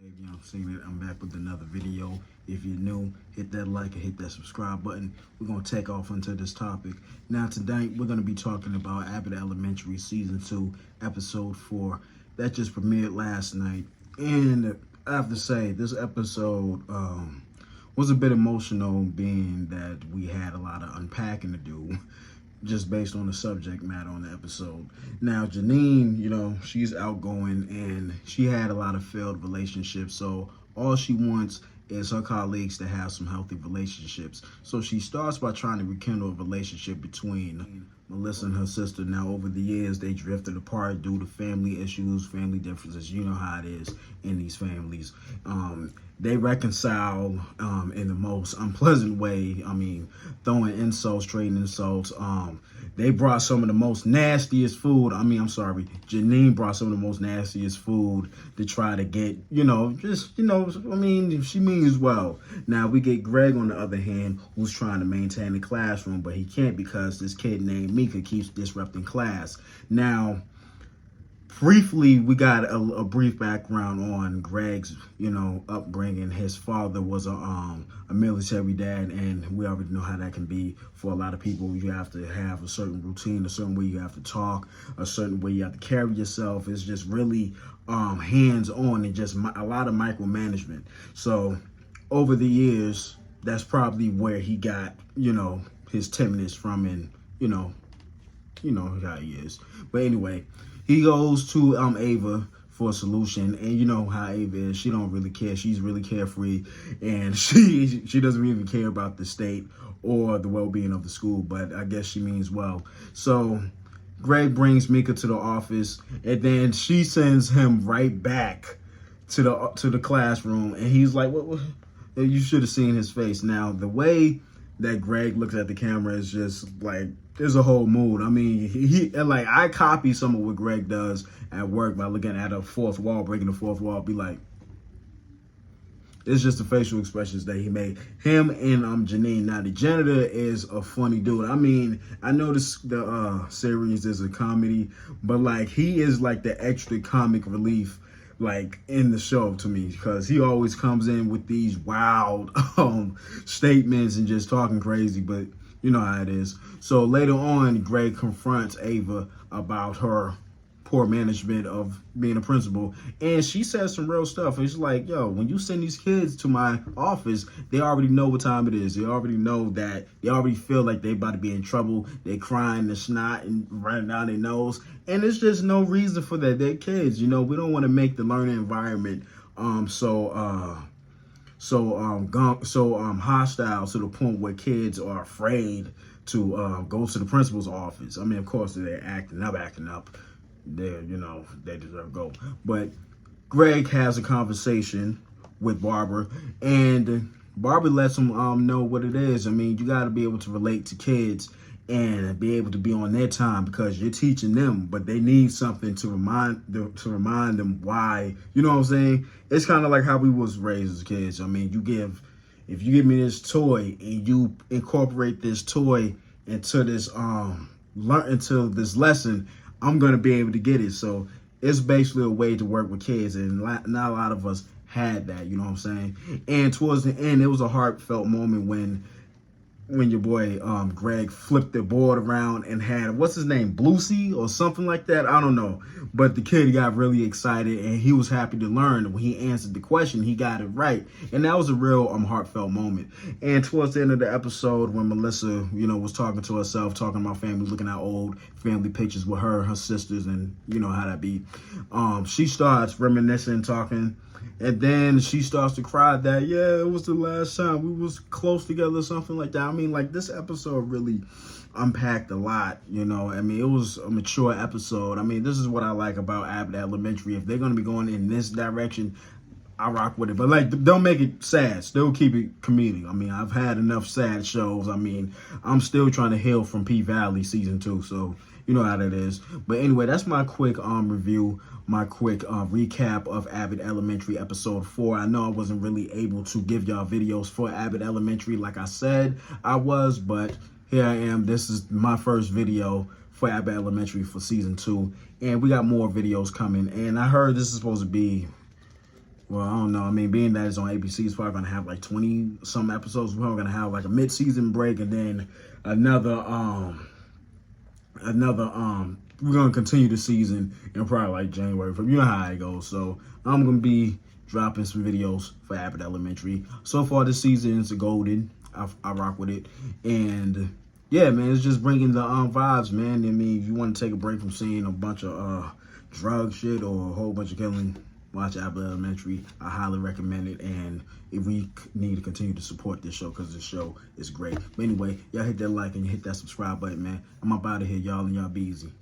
You know, seeing it, I'm back with another video. If you're new, hit that like and hit that subscribe button. We're gonna take off into this topic. Now tonight we're gonna be talking about Abbott Elementary Season 2, Episode 4. That just premiered last night. And I have to say, this episode was a bit emotional, being that we had a lot of unpacking to do just based on the subject matter on the episode. Now, Janine, she's outgoing and she had a lot of failed relationships. So all she wants is her colleagues to have some healthy relationships. So she starts by trying to rekindle a relationship between Melissa and her sister. Now, over the years, they drifted apart due to family issues, family differences. You know how it is in these families. They reconcile in the most unpleasant way. I mean, throwing insults, trading insults. They brought some of the most nastiest food. Janine brought some of the most nastiest food to try to get, she means well. Now, we get Greg, on the other hand, who's trying to maintain the classroom, but he can't because this kid named Mika keeps disrupting class. Now, briefly, we got a brief background on Greg's, upbringing. His father was a military dad, and we already know how that can be for a lot of people. You have to have a certain routine, a certain way you have to talk, a certain way you have to carry yourself. It's just really hands-on and just a lot of micromanagement. So over the years, that's probably where he got, his timidness from, and, how he is. But anyway, he goes to Ava for a solution, and you know how Ava is. She don't really care. She's really carefree, and she doesn't even care about the state or the well-being of the school, but I guess she means well. So Greg brings Mika to the office, and then she sends him right back to the classroom, and he's like, what? You should have seen his face. Now, the way that Greg looks at the camera is just like, there's a whole mood. I mean, I copy some of what Greg does at work by looking at a fourth wall, breaking the fourth wall, be like, it's just the facial expressions that he made. Him and Janine. Now, the janitor is a funny dude. I mean, I know the series is a comedy, but he is the extra comic relief in the show to me, because he always comes in with these wild statements and just talking crazy, but you know how it is. So later on, Greg confronts Ava about her poor management of being a principal, and she says some real stuff. It's like, yo, when you send these kids to my office, they already know what time it is. They already know that. They already feel like they about to be in trouble. They crying, the snot and running down their nose, and there's just no reason for that. They're kids, we don't want to make the learning environment so hostile to the point where kids are afraid to go to the principal's office. I mean, of course, they're acting up. They deserve to go. But Greg has a conversation with Barbara, and Barbara lets him know what it is. I mean, you got to be able to relate to kids and be able to be on their time, because you're teaching them, but they need something to remind them why. You know what I'm saying? It's kind of like how we was raised as kids. I mean, if you give me this toy and you incorporate this toy into this into this lesson, I'm gonna be able to get it. So it's basically a way to work with kids, and not a lot of us had that. You know what I'm saying? And towards the end, it was a heartfelt moment when your boy Greg flipped the board around and had, what's his name, Bluesy or something like that, I don't know, but the kid got really excited, and he was happy to learn when he answered the question, he got it right, and that was a real heartfelt moment. And towards the end of the episode, when Melissa was talking to herself, talking about family, looking at old family pictures with her sisters, and you know how that be, she starts reminiscing, talking. And then she starts to cry that, yeah, it was the last time we was close together, something like that. I mean, this episode really unpacked a lot, I mean, it was a mature episode. I mean, this is what I like about Abbott Elementary. If they're going to be going in this direction, I rock with it. But, don't make it sad. Still keep it comedic. I mean, I've had enough sad shows. I mean, I'm still trying to heal from P-Valley Season 2, so you know how that is. But anyway, that's my quick review, my quick recap of Abbott Elementary Episode 4. I know I wasn't really able to give y'all videos for Abbott Elementary like I said I was, but here I am. This is my first video for Abbott Elementary for Season 2, and we got more videos coming. And I heard this is supposed to be Well, I don't know. I mean, being that it's on ABC, it's probably gonna have like 20 some episodes. We're probably gonna have like a mid-season break and then another. We're gonna continue the season in probably like January. You know how it goes. So I'm gonna be dropping some videos for Abbott Elementary. So far this season is golden. I rock with it, and yeah, man, it's just bringing the vibes, man. I mean, if you want to take a break from seeing a bunch of drug shit or a whole bunch of killing, watch Abbott Elementary. I highly recommend it, and if we need to continue to support this show because this show is great. But anyway, y'all hit that like and you hit that subscribe button, man. I'm up out of here, y'all, and y'all be easy.